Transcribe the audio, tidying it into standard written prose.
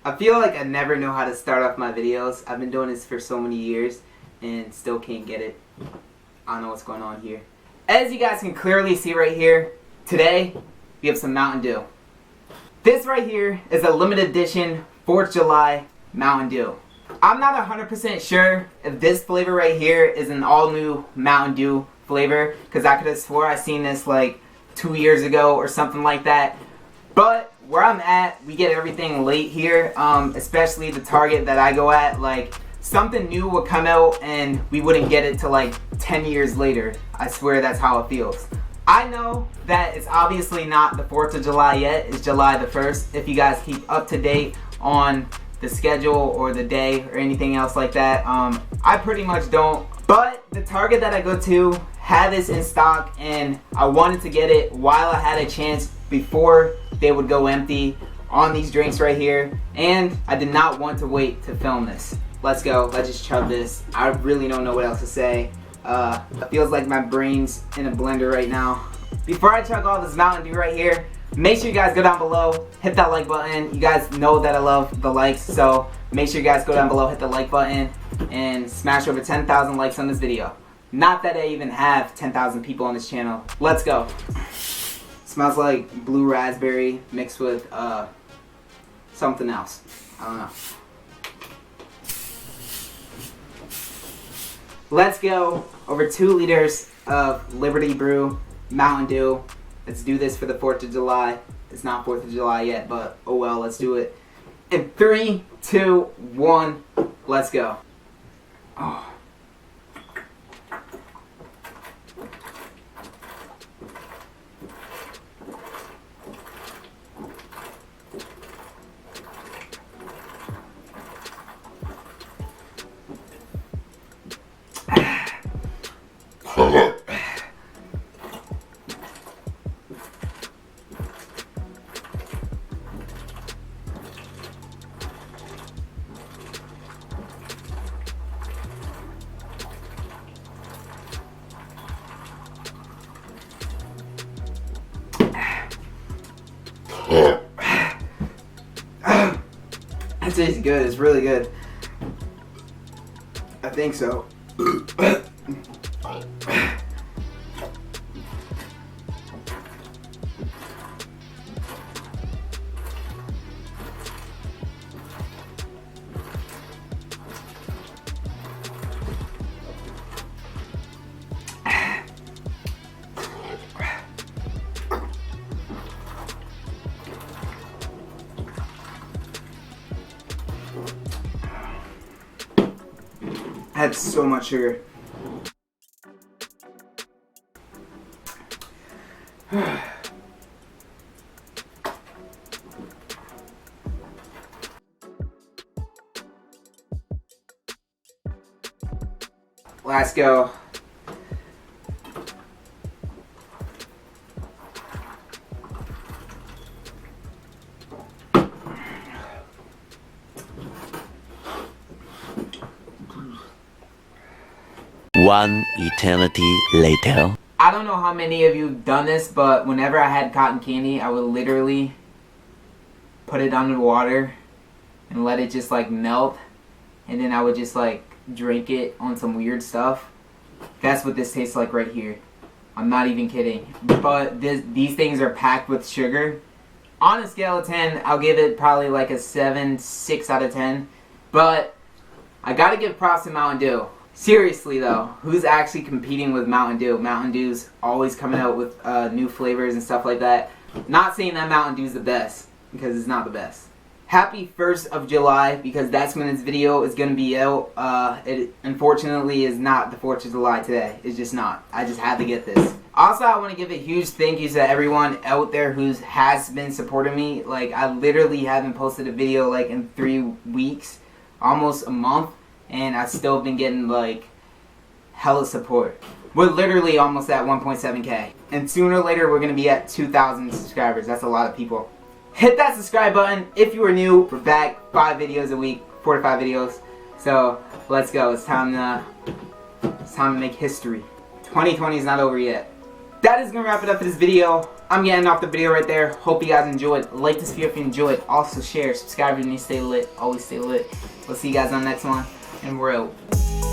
I feel like I never know how to start off my videos. I've been doing this for so many years and still can't get it. I don't know what's going on here. As you guys can clearly see right here, today we have some Mountain Dew. This right here is a limited edition 4th of July Mountain Dew. I'm not 100% sure if this flavor right here is an all new Mountain Dew flavor, because I could have swore I seen this like 2 years ago or something like that. But where I'm at, we get everything late here, especially the Target that I go at. Like, something new would come out and we wouldn't get it till like 10 years later. I swear that's how it feels. I know that it's obviously not the 4th of July yet. It's July the 1st. If you guys keep up to date on the schedule or the day or anything else like that, I pretty much don't. But the Target that I go to had this in stock and I wanted to get it while I had a chance before they would go empty on these drinks right here, and I did not want to wait to film this. Let's go. Let's just chug this. I really don't know what else to say. It feels like my brain's in a blender right now. Before I chug all this Mountain Dew right here, make sure you guys go down below, hit that like button. You guys know that I love the likes, so make sure you guys go down below, hit the like button, and smash over 10,000 likes on this video. Not that I even have 10,000 people on this channel. Let's go. Smells like blue raspberry mixed with something else. I don't know. Let's go. Over 2 liters of Liberty Brew Mountain Dew. Let's do this for the 4th of July. It's not 4th of July yet, but oh well, let's do it. In 3, 2, 1, let's go. Oh. That tastes good. It's really good. I think so. That's so much sugar. Let's go. One eternity later. I don't know how many of you have done this, but whenever I had cotton candy, I would literally put it under water and let it just like melt, and then I would just like drink it on some weird stuff. That's what this tastes like right here. I'm not even kidding. But these things are packed with sugar. On a scale of 10, I'll give it probably like a 6 out of 10. But I gotta give props to Mountain Dew. Seriously though, who's actually competing with Mountain Dew? Mountain Dew's always coming out with new flavors and stuff like that. Not saying that Mountain Dew's the best, because it's not the best. Happy 1st of July, because that's when this video is going to be out. It unfortunately is not the 4th of July today. It's just not. I just had to get this. Also, I want to give a huge thank you to everyone out there who has been supporting me. Like, I literally haven't posted a video like in 3 weeks, almost a month. And I've still been getting like hella support. We're literally almost at 1.7k. And sooner or later we're going to be at 2,000 subscribers. That's a lot of people. Hit that subscribe button if you are new. We're back 5 videos a week. 4 to 5 videos. So let's go. It's time to make history. 2020 is not over yet. that is gonna wrap it up for this video. I'm getting off the video right there. Hope you guys enjoyed. Like this video if you enjoyed. Also share, subscribe if you need to stay lit. Always stay lit. We'll see you guys on the next one, and we're out.